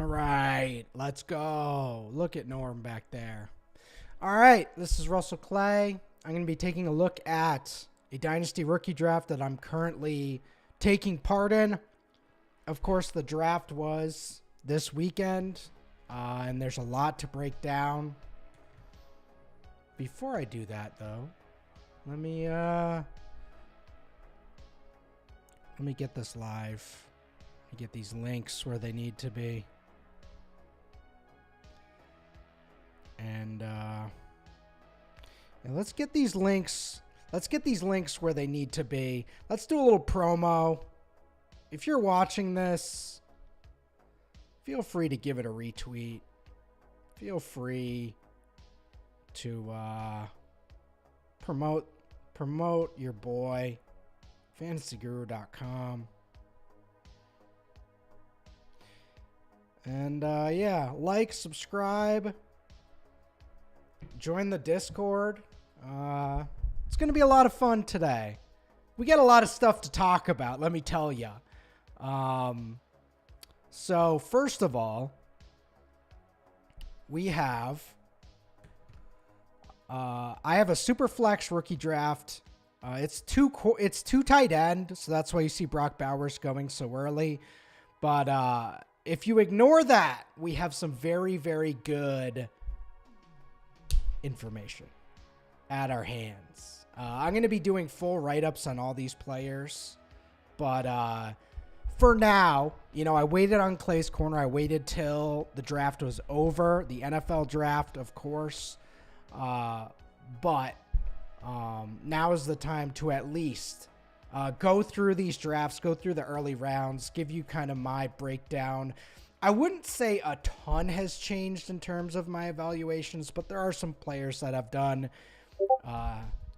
All right, let's go. Look at Norm back there. All right, this is Russell Clay. I'm going to be taking a look at a Dynasty rookie draft that I'm currently taking part in. Of course, the draft was this weekend, and there's a lot to break down. Before I do that, though, let me get this live. Let me get these links where they need to be. And let's get these links. Let's get these links where they need to be. Let's do a little promo. If you're watching this, feel free to give it a retweet. Feel free to promote your boy, fantasyguru.com. And yeah, like, subscribe, join the Discord. It's going to be a lot of fun today. We got a lot of stuff to talk about, let me tell you. So first of all, we have I have a Superflex rookie draft. It's two tight end, so that's why you see Brock Bowers going so early. But if you ignore that, we have some very, very good information at our hands. I'm going to be doing full write-ups on all these players. But for now, I waited on Clay's Corner. I waited till the draft was over, the NFL draft, of course. But now is the time to at least go through these drafts, go through the early rounds, give you kind of my breakdown. I wouldn't say a ton has changed in terms of my evaluations, but there are some players that have done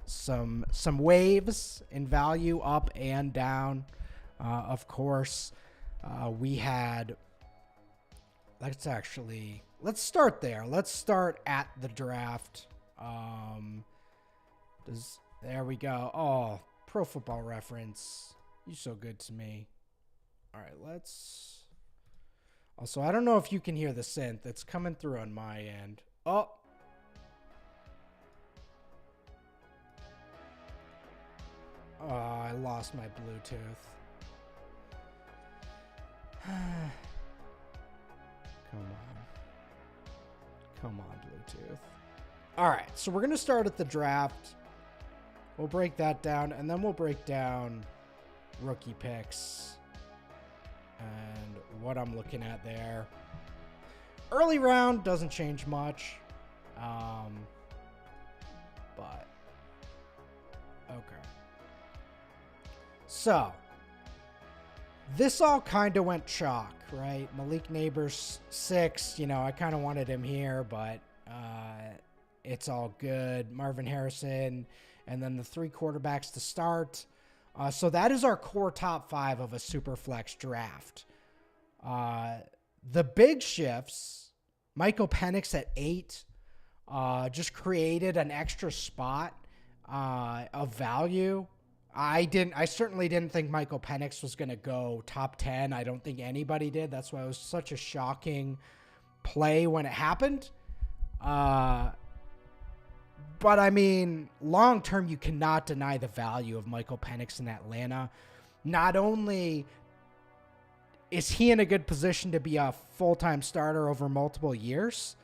some waves in value up and down. Of course, we had. Let's start there. Let's start at the draft. There we go. Oh, Pro Football Reference. You're so good to me. All right, let's. Also, I don't know if you can hear the synth. It's coming through on my end. Oh. Oh, I lost my Bluetooth. Come on, Bluetooth. All right, so we're going to start at the draft. We'll break that down, and then we'll break down rookie picks and what I'm looking at there. Early round doesn't change much. But okay. So this all kind of went chalk, right? Malik Neighbors 6, I kind of wanted him here, but it's all good. Marvin Harrison, and then the 3 quarterbacks to start. So that is our core top 5 of a Superflex draft. The big shifts, Michael Penix at 8, just created an extra spot of value. I certainly didn't think Michael Penix was going to go top 10. I don't think anybody did. That's why it was such a shocking play when it happened. But I mean, long term, you cannot deny the value of Michael Penix in Atlanta. Not only is he in a good position to be a full-time starter over multiple years,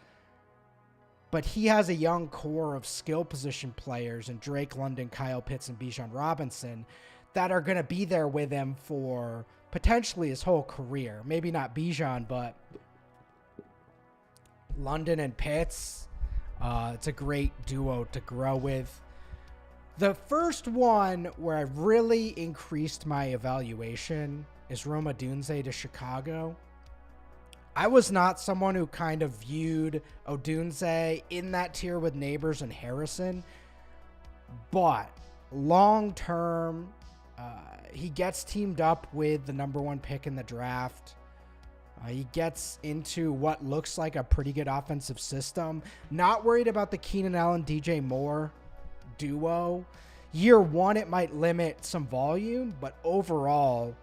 but he has a young core of skill position players in Drake London, Kyle Pitts, and Bijan Robinson that are going to be there with him for potentially his whole career. Maybe not Bijan, but London and Pitts. It's a great duo to grow with. The first one where I really increased my evaluation is Rome Odunze to Chicago. I was not someone who kind of viewed Odunze in that tier with Neighbors and Harrison, but long term, he gets teamed up with the number 1 pick in the draft. He gets into what looks like a pretty good offensive system. Not worried about the Keenan Allen, DJ Moore duo. Year 1, it might limit some volume, but overall,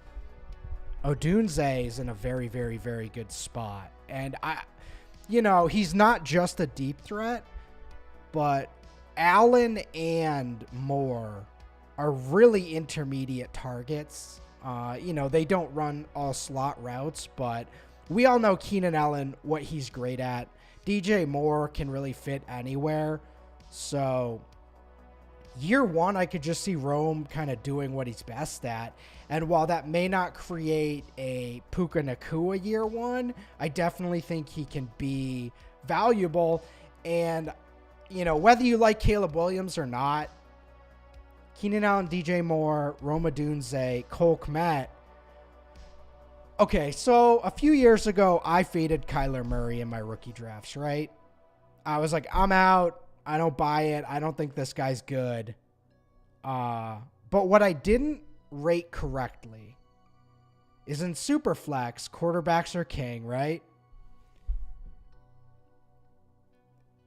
Odunze is in a very, very, very good spot. And he's not just a deep threat, but Allen and Moore are really intermediate targets. They don't run all slot routes, but we all know Keenan Allen, what he's great at. DJ Moore can really fit anywhere. So year one, I could just see Rome kind of doing what he's best at. And while that may not create a Puka Nacua year one, I definitely think he can be valuable. And, whether you like Caleb Williams or not, Keenan Allen, DJ Moore, Rome Odunze, Cole Kmet. Okay, so a few years ago, I faded Kyler Murray in my rookie drafts, right? I was like, I'm out. I don't buy it. I don't think this guy's good. But what I didn't rate correctly is in Superflex, quarterbacks are king, right?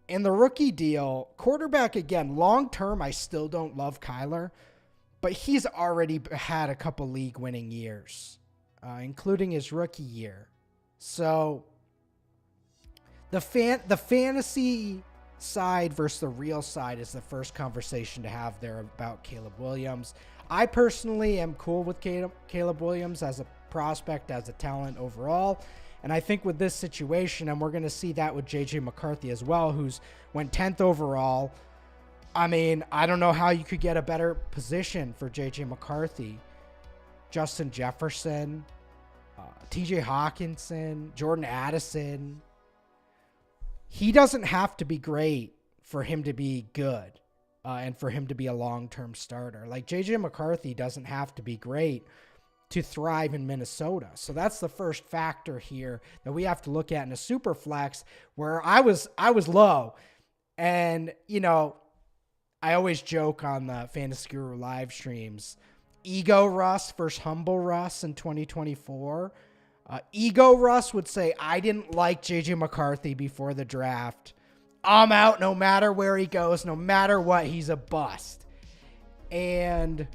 In the rookie deal, quarterback, again, long-term, I still don't love Kyler, but he's already had a couple league-winning years, including his rookie year. So the fantasy side versus the real side is the first conversation to have there about Caleb Williams. I personally am cool with Caleb Williams as a prospect, as a talent overall. And I think with this situation, and we're going to see that with J.J. McCarthy as well, who's went 10th overall. I mean, I don't know how you could get a better position for J.J. McCarthy. Justin Jefferson, T.J. Hawkinson, Jordan Addison. He doesn't have to be great for him to be good and for him to be a long-term starter. Like J.J. McCarthy doesn't have to be great to thrive in Minnesota. So that's the first factor here that we have to look at in a super flex, where I was low. And, I always joke on the Fantasy Guru live streams, Ego Russ versus Humble Russ in 2024. Ego Russ would say, I didn't like J.J. McCarthy before the draft. I'm out no matter where he goes, no matter what, he's a bust. And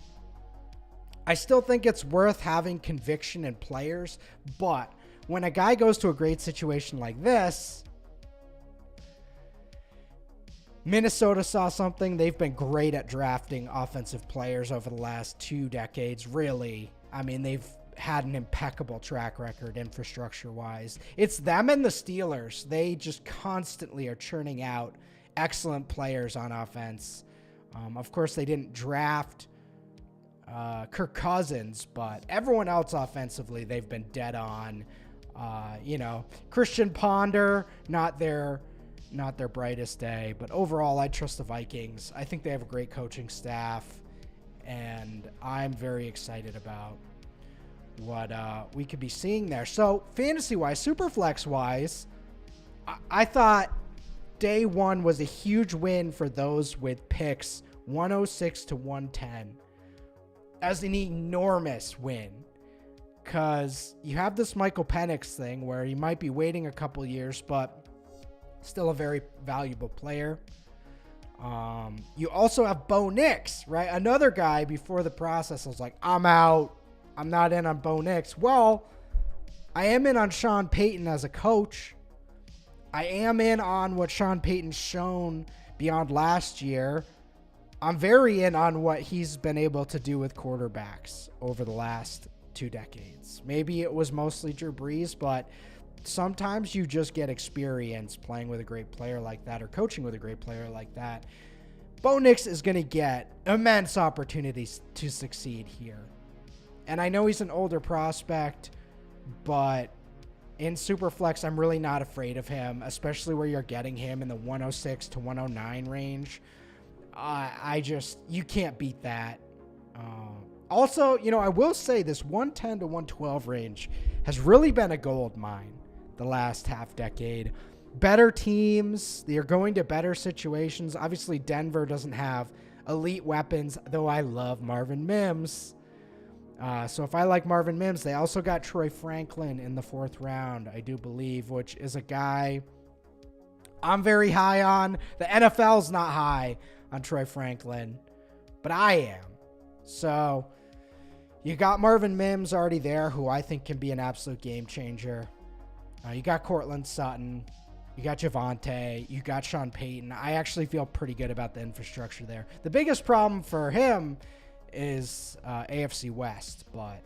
I still think it's worth having conviction in players, but when a guy goes to a great situation like this, Minnesota saw something. They've been great at drafting offensive players over the last 2 decades, really. I mean, they've had an impeccable track record infrastructure-wise. It's them and the Steelers. They just constantly are churning out excellent players on offense. Of course, they didn't draft Kirk Cousins, but everyone else offensively, they've been dead on. Christian Ponder, not their brightest day, but overall, I trust the Vikings. I think they have a great coaching staff, and I'm very excited about what we could be seeing there. So fantasy-wise, Superflex-wise, I thought day one was a huge win for those with picks 106 to 110. As an enormous win, because you have this Michael Penix thing where he might be waiting a couple years, but still a very valuable player. You also have Bo Nix, right? Another guy before the process was like, I'm out. I'm not in on Bo Nix. Well, I am in on Sean Payton as a coach. I am in on what Sean Payton's shown beyond last year. I'm very in on what he's been able to do with quarterbacks over the last 2 decades. Maybe it was mostly Drew Brees, but sometimes you just get experience playing with a great player like that or coaching with a great player like that. Bo Nix is going to get immense opportunities to succeed here. And I know he's an older prospect, but in Superflex, I'm really not afraid of him, especially where you're getting him in the 106 to 109 range. You can't beat that. Also, I will say this 110 to 112 range has really been a gold mine the last half decade. Better teams, they're going to better situations. Obviously, Denver doesn't have elite weapons, though I love Marvin Mims. So if I like Marvin Mims, they also got Troy Franklin in the 4th round, I do believe, which is a guy I'm very high on. The NFL's not high on Troy Franklin, but I am. So you got Marvin Mims already there, who I think can be an absolute game changer. You got Cortland Sutton. You got Javonte. You got Sean Payton. I actually feel pretty good about the infrastructure there. The biggest problem for him is AFC West, but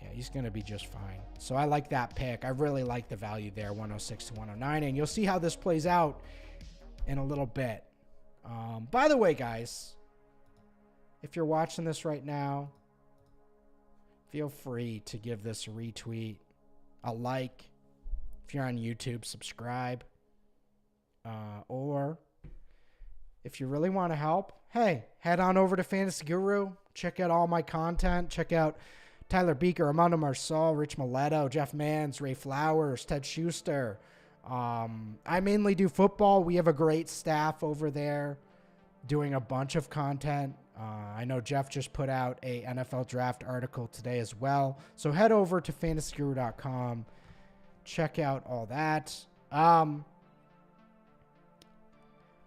yeah, he's going to be just fine. So I like that pick. I really like the value there, 106 to 109, and you'll see how this plays out in a little bit. By the way, guys, if you're watching this right now, feel free to give this a retweet, a like. If you're on YouTube, subscribe. Or if you really want to help, hey, head on over to Fantasy Guru. Check out all my content. Check out Tyler Beaker, Armando Marsal, Rich Mileto, Jeff Mans, Ray Flowers, Ted Schuster. I mainly do football. We have a great staff over there doing a bunch of content. I know Jeff just put out a NFL draft article today as well. So head over to fantasyguru.com. Check out all that. I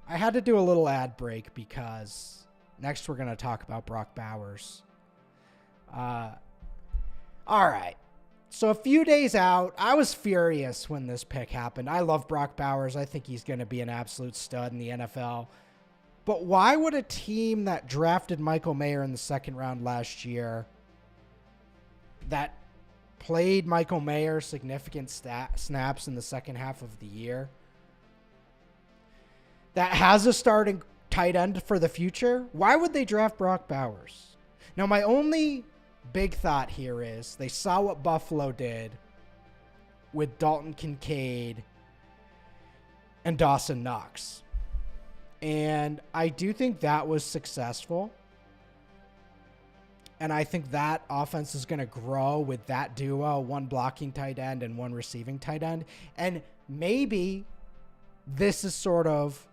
had to do a little ad break because next we're going to talk about Brock Bowers. All right. So a few days out, I was furious when this pick happened. I love Brock Bowers. I think he's going to be an absolute stud in the NFL. But why would a team that drafted Michael Mayer in the second round last year, that played Michael Mayer significant snaps in the second half of the year, that has a starting tight end for the future, why would they draft Brock Bowers? Now, my only big thought here is they saw what Buffalo did with Dalton Kincaid and Dawson Knox. And I do think that was successful. And I think that offense is going to grow with that duo, one blocking tight end and one receiving tight end. And maybe this is sort of,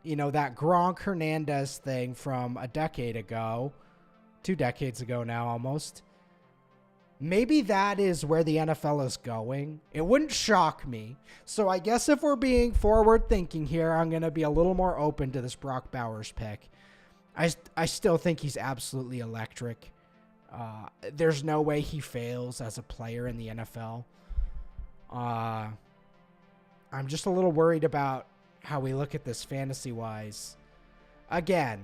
you know, that Gronk Hernandez thing from a decade ago, 2 decades ago now almost. Maybe that is where the NFL is going. It wouldn't shock me. So I guess if we're being forward thinking here, I'm going to be a little more open to this Brock Bowers pick. I still think he's absolutely electric. There's no way he fails as a player in the NFL. I'm just a little worried about how we look at this fantasy-wise. Again,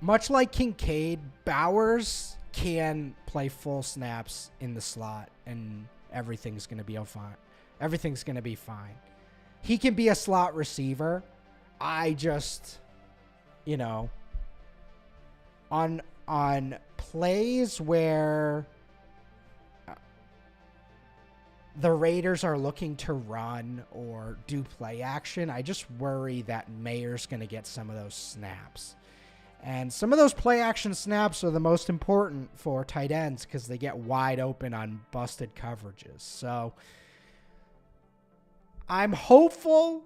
much like Kincaid, Bowers can play full snaps in the slot, and everything's going to be fine. Everything's going to be fine. He can be a slot receiver. I just, you know, on plays where the Raiders are looking to run or do play action, I just worry that Mayer's going to get some of those snaps. And some of those play action snaps are the most important for tight ends because they get wide open on busted coverages. So I'm hopeful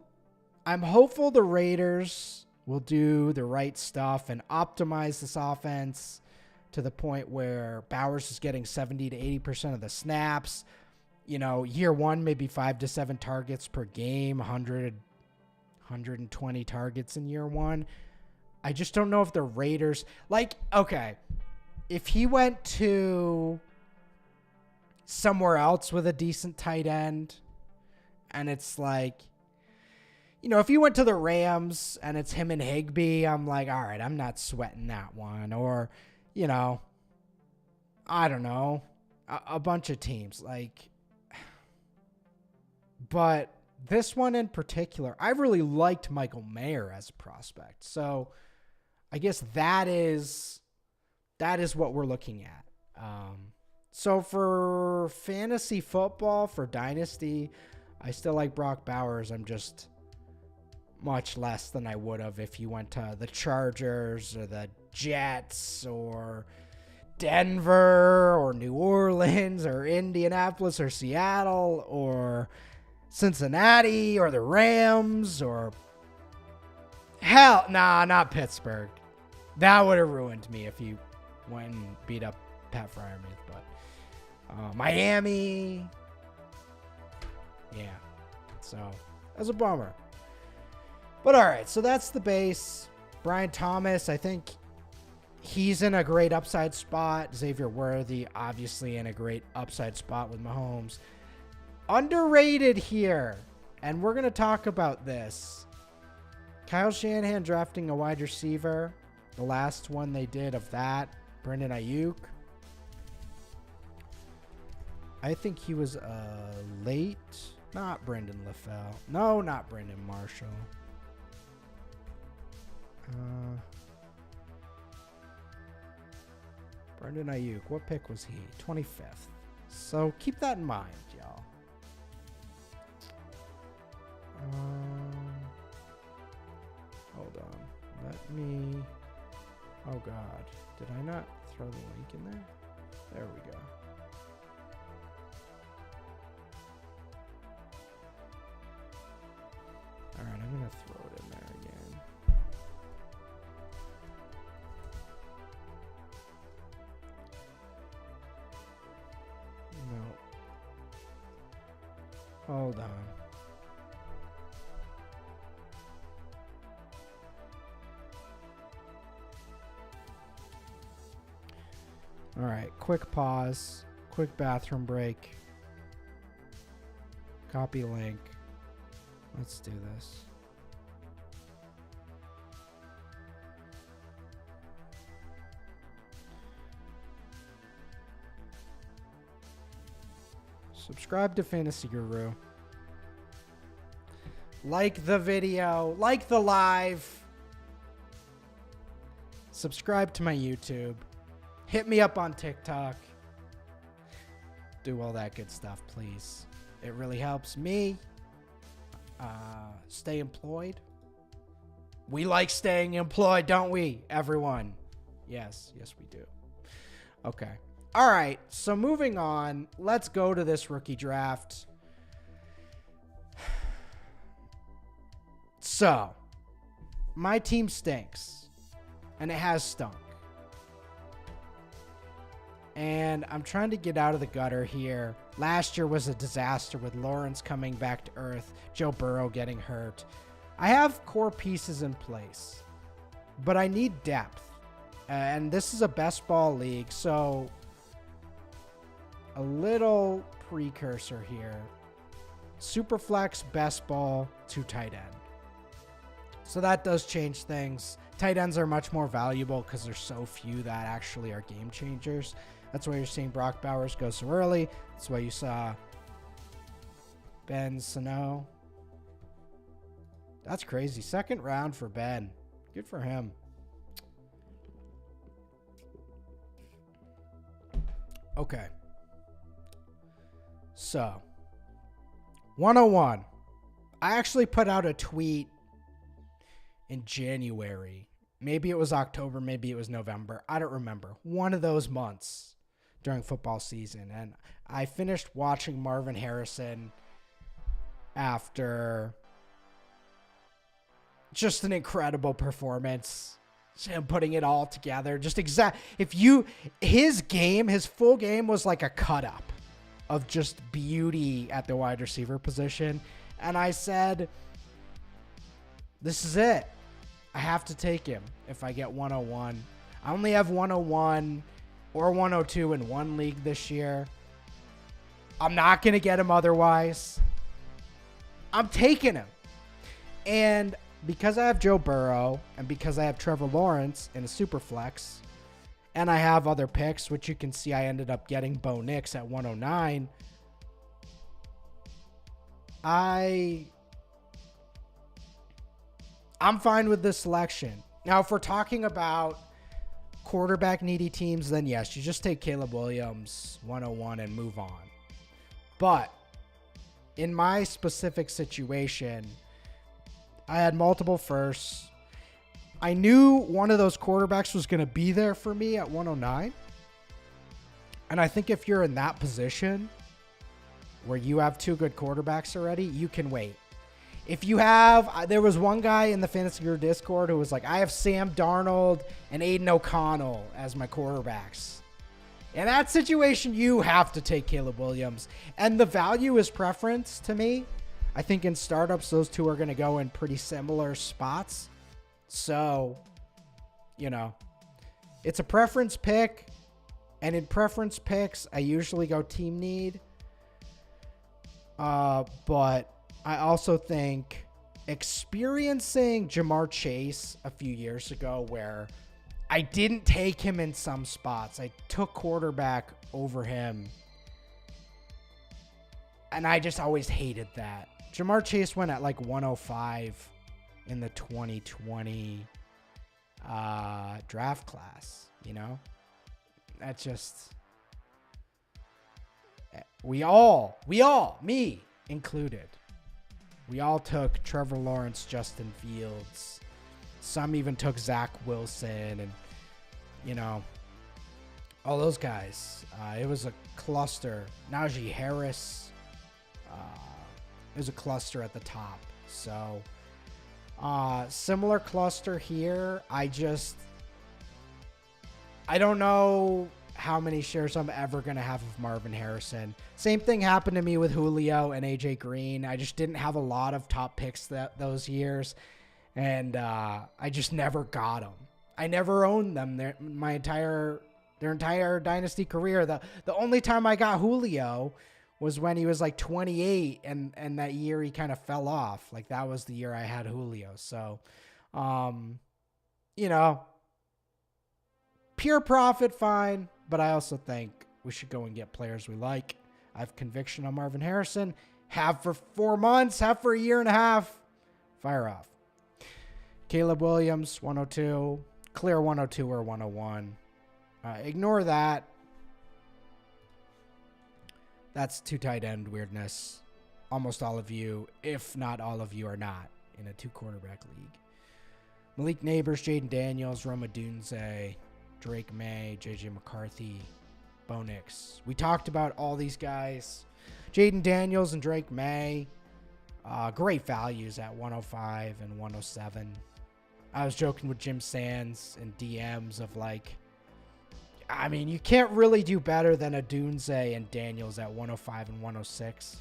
the Raiders will do the right stuff and optimize this offense to the point where Bowers is getting 70 to 80% of the snaps. You know, year one, maybe 5 to 7 targets per game, 120 targets in year one. I just don't know if the Raiders, like, okay, if he went to somewhere else with a decent tight end and it's like, you know, if he went to the Rams and it's him and Higbee, I'm like, all right, I'm not sweating that one. Or, you know, I don't know, a bunch of teams like, but this one in particular, I really liked Michael Mayer as a prospect. So I guess that is what we're looking at. So for fantasy football, for Dynasty, I still like Brock Bowers. I'm just much less than I would have if you went to the Chargers or the Jets or Denver or New Orleans or Indianapolis or Seattle or Cincinnati or the Rams or hell, nah, not Pittsburgh. That would have ruined me if you went and beat up Pat Freiermuth. But Miami, yeah. So that's a bummer. But all right, so that's the base. Brian Thomas, I think He's in a great upside spot. Xavier Worthy, obviously, in a great upside spot with Mahomes. Underrated here. And we're going to talk about this. Kyle Shanahan drafting a wide receiver. The last one they did of that, Brandon Ayuk. I think he was late. Not Brendan LaFell. No, not Brandon Marshall. Brandon Ayuk. What pick was he? 25th. So keep that in mind, y'all. Hold on. Let me... Oh, God. Did I not throw the link in there? There we go. All right, I'm going to throw it in there again. No. Hold on. All right, quick pause, quick bathroom break. Copy link. Let's do this. Subscribe to Fantasy Guru. Like the video, like the live. Subscribe to my YouTube. Hit me up on TikTok. Do all that good stuff, please. It really helps me stay employed. We like staying employed, don't we, everyone? Yes, we do. Okay. All right, so moving on. Let's go to this rookie draft. So, my team stinks, and it has stunk. And I'm trying to get out of the gutter here. Last year was a disaster with Lawrence coming back to earth, Joe Burrow getting hurt. I have core pieces in place, but I need depth. And this is a best ball league, so a little precursor here. Superflex, best ball, 2 tight end. So that does change things. Tight ends are much more valuable because there's so few that actually are game changers. That's why you're seeing Brock Bowers go so early. That's why you saw Ben Sano. That's crazy. 2nd round for Ben. Good for him. Okay. So, 101. I actually put out a tweet in January. Maybe it was October, maybe it was November. I don't remember. One of those months during football season. And I finished watching Marvin Harrison after just an incredible performance. Him putting it all together. Just his full game was like a cut up of just beauty at the wide receiver position. And I said, this is it. I have to take him if I get 101. I only have 101 or 102 in one league this year. I'm not going to get him otherwise. I'm taking him. And because I have Joe Burrow and because I have Trevor Lawrence in a super flex and I have other picks, which you can see I ended up getting Bo Nix at 109, I'm fine with this selection. Now, if we're talking about quarterback needy teams, then yes, you just take Caleb Williams 101 and move on. But in my specific situation, I had multiple firsts. I knew one of those quarterbacks was going to be there for me at 109. And I think if you're in that position where you have 2 good quarterbacks already, you can wait. If you have, there was one guy in the Fantasy Guru Discord who was like, I have Sam Darnold and Aiden O'Connell as my quarterbacks. In that situation, you have to take Caleb Williams. And the value is preference to me. I think in startups, those 2 are going to go in pretty similar spots. So, It's a preference pick. And in preference picks, I usually go team need. But I also think experiencing Jamar Chase a few years ago where I didn't take him in some spots. I took quarterback over him. And I just always hated that. Jamar Chase went at like 105 in the 2020 draft class, you know? That's just... We all, me included, we all took Trevor Lawrence, Justin Fields. Some even took Zach Wilson and, you know, all those guys. It was a cluster. Najee Harris. It was a cluster at the top. So, similar cluster here. I don't know how many shares I'm ever going to have of Marvin Harrison. Same thing happened to me with Julio and AJ Green. I just didn't have a lot of top picks those years. And I just never got them. I never owned them their entire Dynasty career. The only time I got Julio was when he was like 28, and that year he kind of fell off. Like that was the year I had Julio. So, you know, pure profit, fine. But I also think we should go and get players we like. I have conviction on Marvin Harrison. Have for 4 months, have for a year and a half. Fire off. Caleb Williams, 102. Clear 102 or 101. Ignore that. That's two tight end weirdness. Almost all of you, if not all of you, are not in a 2-quarterback league. Malik Neighbors, Jaden Daniels, Roma Dunze, Drake May, JJ McCarthy, Bo Nix. We talked about all these guys. Jaden Daniels and Drake May, great values at 105 and 107. I was joking with Jim Sands and DMs of like, I mean, you can't really do better than a Dunze and Daniels at 105 and 106.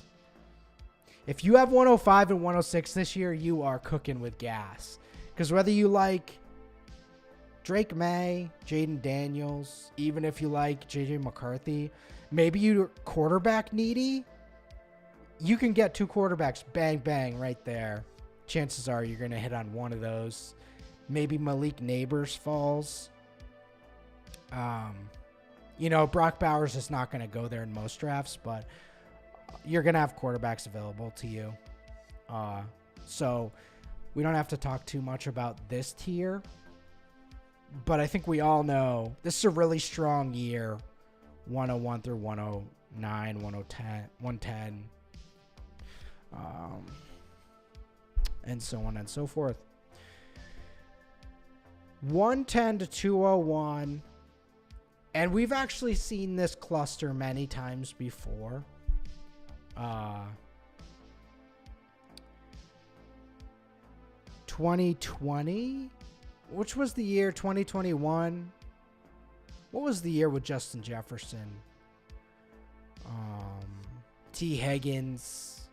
If you have 105 and 106 this year, you are cooking with gas. Because whether you like Drake May, Jaden Daniels, even if you like JJ McCarthy, maybe you're quarterback needy, you can get 2 quarterbacks, bang, bang, right there. Chances are you're going to hit on one of those. Maybe Malik Neighbors falls. You know, Brock Bowers is not going to go there in most drafts, but you're going to have quarterbacks available to you. So we don't have to talk too much about this tier, but I think we all know this is a really strong year. 101 through 109, 110, 110, and so on and so forth. 110 to 201. And we've actually seen this cluster many times before. 2020, which was the year 2021. What was the year with Justin Jefferson? T. Higgins,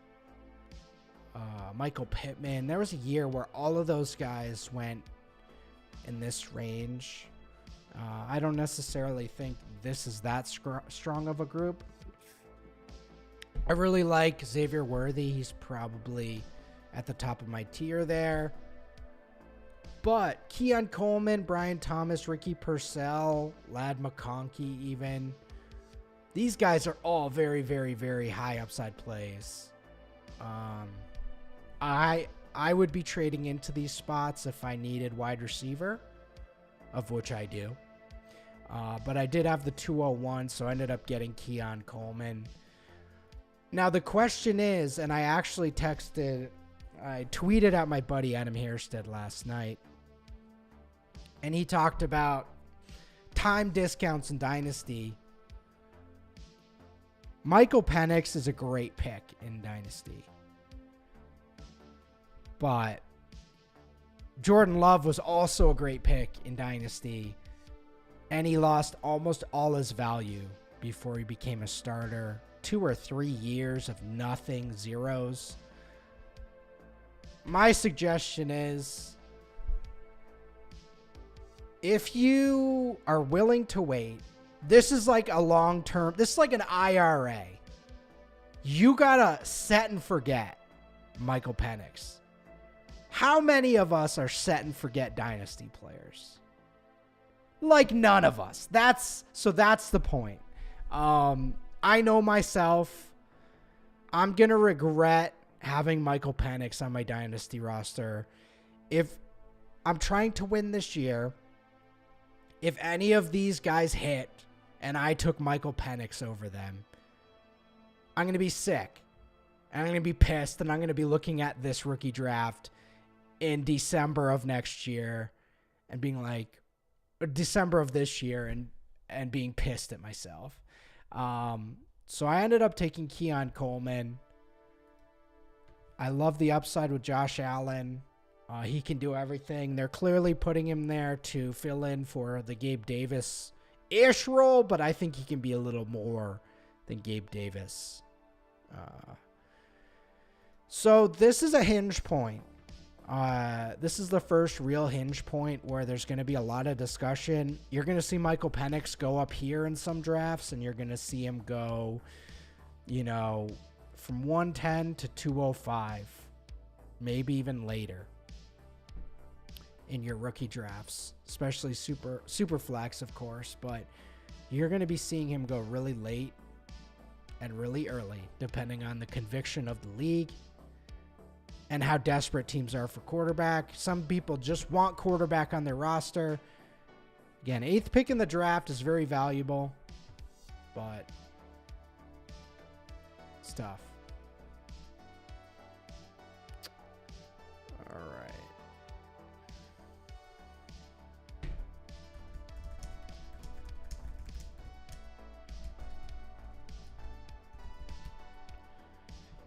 Michael Pittman. There was a year where all of those guys went in this range. I don't necessarily think this is that strong of a group. I really like Xavier Worthy. He's probably at the top of my tier there. But Keon Coleman, Brian Thomas, Ricky Purcell, Ladd McConkey even. These guys are all very, very, very high upside plays. I would be trading into these spots if I needed wide receiver, of which I do. But I did have the 201, so I ended up getting Keon Coleman. Now the question is, and I tweeted at my buddy Adam Hairsted last night, and he talked about time discounts in Dynasty. Michael Penix is a great pick in Dynasty, but Jordan Love was also a great pick in Dynasty, and he lost almost all his value before he became a starter. 2 or 3 years of nothing, zeros. My suggestion is if you are willing to wait, this is like a long-term, this is like an IRA. You gotta set and forget Michael Penix. How many of us are set and forget Dynasty players? Like none of us. That's the point. I know myself. I'm going to regret having Michael Penix on my Dynasty roster. If I'm trying to win this year, if any of these guys hit and I took Michael Penix over them, I'm going to be sick. And I'm going to be pissed, and I'm going to be looking at this rookie draft in December of next year and being like, December of this year and being pissed at myself. So I ended up taking Keon Coleman. I love the upside with Josh Allen. He can do everything. They're clearly putting him there to fill in for the Gabe Davis-ish role, but I think he can be a little more than Gabe Davis. So this is a hinge point. This is the first real hinge point where there's going to be a lot of discussion. You're going to see Michael Penix go up here in some drafts, and you're going to see him go, from 110 to 205, maybe even later in your rookie drafts, especially Superflex, of course, but you're going to be seeing him go really late and really early, depending on the conviction of the league and how desperate teams are for quarterback. Some people just want quarterback on their roster. Again, 8th pick in the draft is very valuable, but it's tough. All right.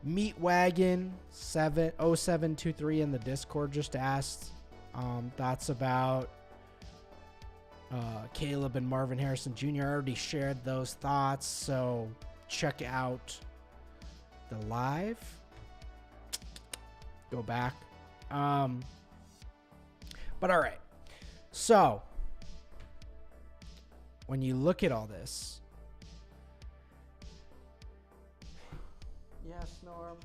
Meat Wagon 0723 in the Discord just asked thoughts about Caleb and Marvin Harrison Jr. I already shared those thoughts, so check out the live. Go back. But all right. So when you look at all this, yes, Norm.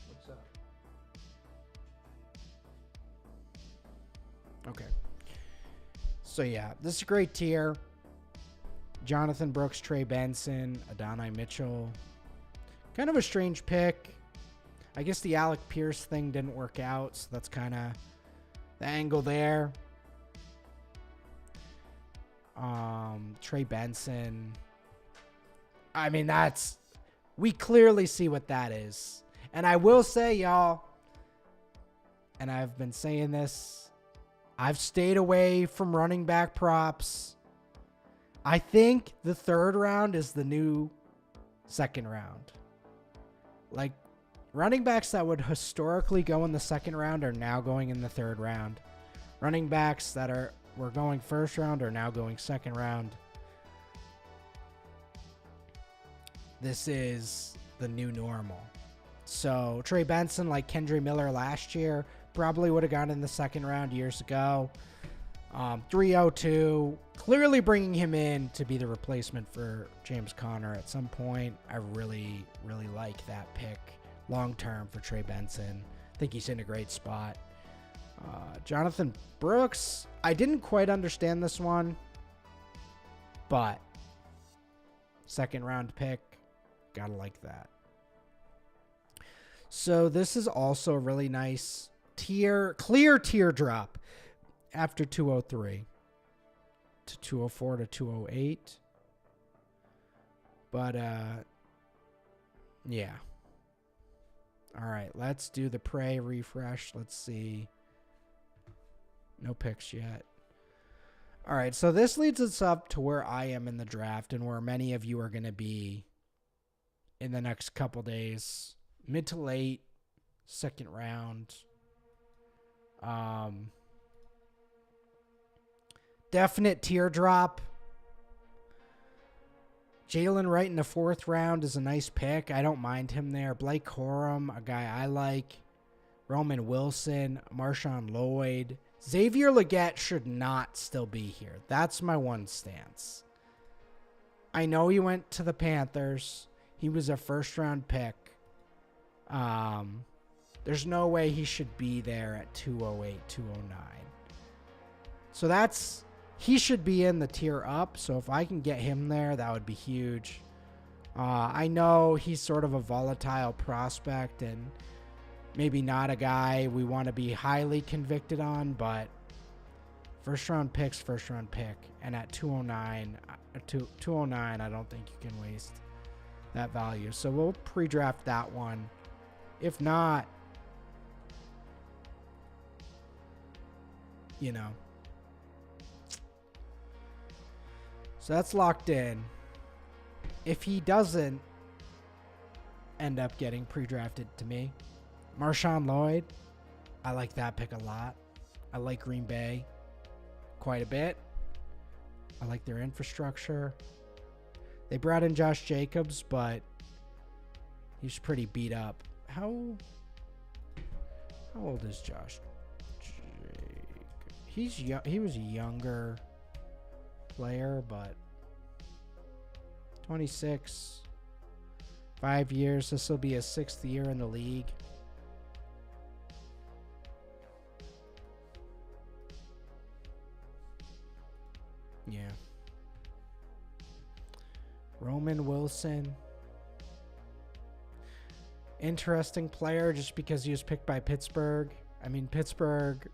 What's up? Okay. So yeah, this is a great tier. Jonathan Brooks, Trey Benson, Adonai Mitchell. Kind of a strange pick. I guess the Alec Pierce thing didn't work out, so that's kind of the angle there. Trey Benson. I mean, we clearly see what that is. And I will say, y'all, and I've been saying this, I've stayed away from running back props. I think the 3rd round is the new 2nd round. Like, running backs that would historically go in the 2nd round are now going in the 3rd round. Running backs that were going 1st round are now going 2nd round. This is the new normal. So Trey Benson, like Kendre Miller last year, probably would have gone in the 2nd round years ago. 302, clearly bringing him in to be the replacement for James Conner at some point. I really, really like that pick long-term for Trey Benson. I think he's in a great spot. Jonathan Brooks, I didn't quite understand this one, but 2nd round pick. Gotta like that. So this is also a really nice clear teardrop after 203 to 204 to 208. But yeah. All right, let's do the Prey refresh. Let's see. No picks yet. All right, so this leads us up to where I am in the draft and where many of you are going to be in the next couple days. Mid to late, 2nd round. Definite teardrop. Jalen Wright in the 4th round is a nice pick. I don't mind him there. Blake Corum, a guy I like. Roman Wilson, Marshawn Lloyd, Xavier Legette should not still be here. That's my one stance. I know he went to the Panthers. He was a first-round pick. There's no way he should be there at 208, 209. So he should be in the tier up. So if I can get him there, that would be huge. I know he's sort of a volatile prospect and maybe not a guy we want to be highly convicted on, but first-round pick. And at 209, I don't think you can waste that value. So we'll pre-draft that one. If not, you know. So that's locked in. If he doesn't end up getting pre-drafted to me, Marshawn Lloyd, I like that pick a lot. I like Green Bay quite a bit. I like their infrastructure. They brought in Josh Jacobs, but he's pretty beat up. How old is Josh Jacobs? He was a younger player, but 26, 5 years. This will be his 6th year in the league. Yeah. Roman Wilson. Interesting player just because he was picked by Pittsburgh. I mean, Pittsburgh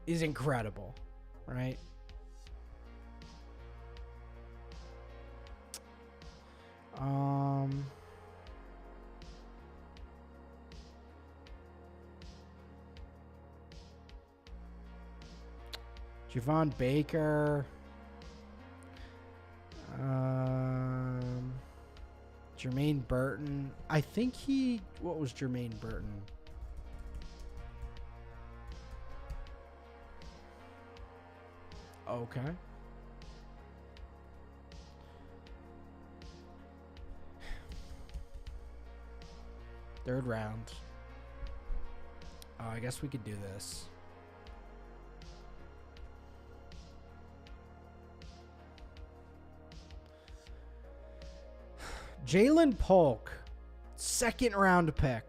is incredible, right? Javon Baker. Jermaine Burton. I think what was Jermaine Burton? Okay. Third round. I guess we could do this. Jalen Polk, 2nd round pick.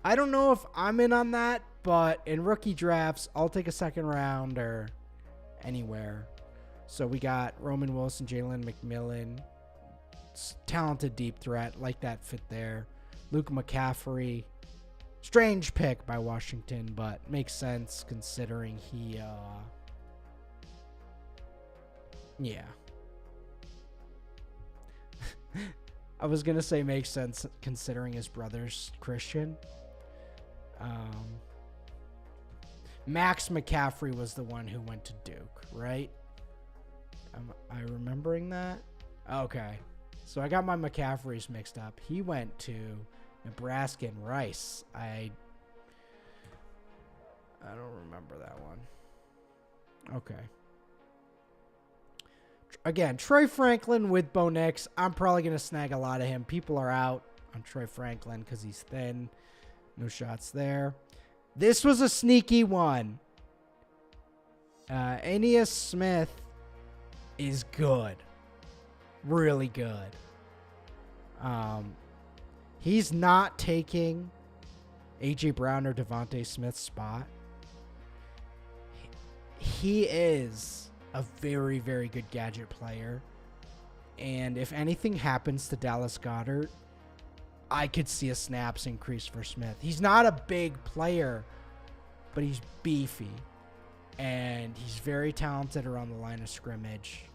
I don't know if I'm in on that, but in rookie drafts, I'll take a 2nd rounder anywhere. So we got Roman Wilson, Jalen McMillan, talented deep threat, like that fit there. Luke McCaffrey, strange pick by Washington, but makes sense considering he, yeah. I was going to say makes sense considering his brother's Christian. Max McCaffrey was the one who went to Duke, right? Am I remembering that? Okay. So I got my McCaffreys mixed up. He went to Nebraska and Rice. I don't remember that one. Okay. Again, Troy Franklin with Bo Nix. I'm probably going to snag a lot of him. People are out on Troy Franklin because he's thin. No shots there. This was a sneaky one. Aeneas Smith is good. Really good. He's not taking A.J. Brown or Devontae Smith's spot. He is a very, very good gadget player. And if anything happens to Dallas Goedert, I could see a snaps increase for Smith. He's not a big player, but he's beefy. And he's very talented around the line of scrimmage.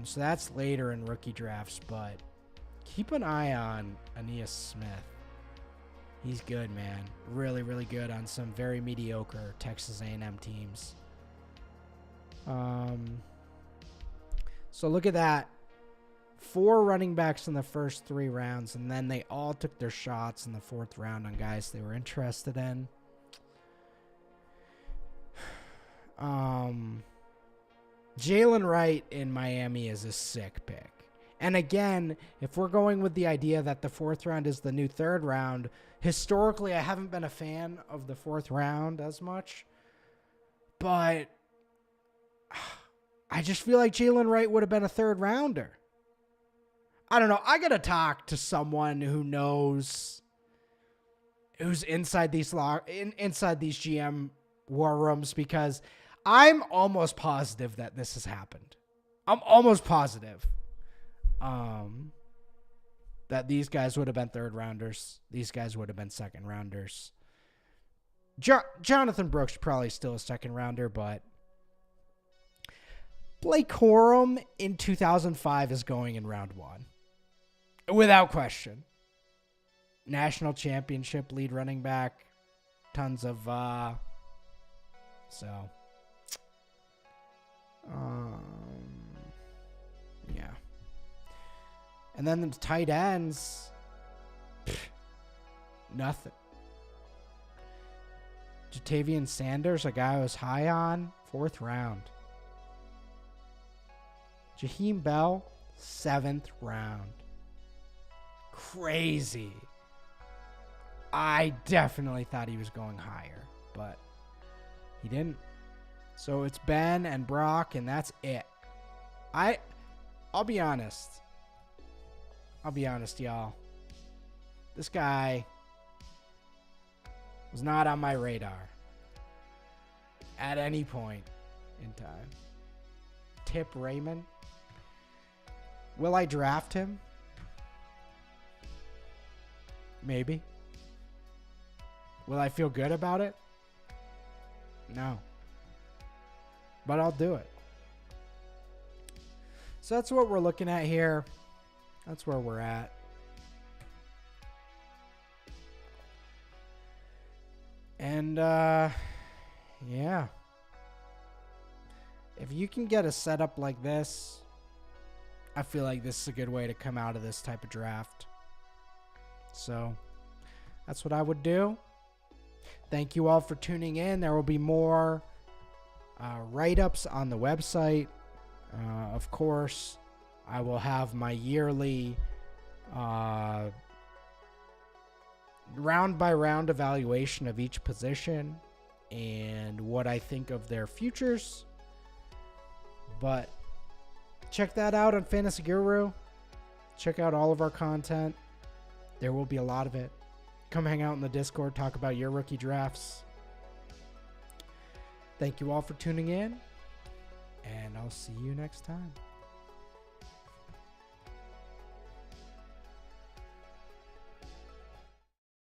So that's later in rookie drafts, but keep an eye on Aeneas Smith. He's good, man. Really, really good on some very mediocre Texas A&M teams. So look at that. 4 running backs in the first 3 rounds, and then they all took their shots in the 4th round on guys they were interested in. Jalen Wright in Miami is a sick pick. And again, if we're going with the idea that the 4th round is the new 3rd round, historically, I haven't been a fan of the 4th round as much. But I just feel like Jalen Wright would have been a 3rd rounder. I don't know. I got to talk to someone who knows, who's inside these GM war rooms, because I'm almost positive that this has happened. I'm almost positive that these guys would have been 3rd rounders. These guys would have been 2nd rounders. Jonathan Brooks probably still a 2nd rounder, but Blake Corum in 2005 is going in round 1. Without question. National championship lead running back. Tons of, yeah. And then the tight ends, nothing. Jatavian Sanders, a guy I was high on, 4th round. Jaheim Bell, 7th round. Crazy. I definitely thought he was going higher, but he didn't. So it's Ben and Brock, and that's it. I'll be honest. Y'all. This guy was not on my radar at any point in time. Tip Raymond. Will I draft him? Maybe. Will I feel good about it? No. But I'll do it. So that's what we're looking at here. That's where we're at. And, yeah. If you can get a setup like this, I feel like this is a good way to come out of this type of draft. So that's what I would do. Thank you all for tuning in. There will be more write-ups on the website. Of course, I will have my yearly round-by-round evaluation of each position and what I think of their futures. But check that out on Fantasy Guru. Check out all of our content. There will be a lot of it. Come hang out in the Discord, talk about your rookie drafts. Thank you all for tuning in, and I'll see you next time.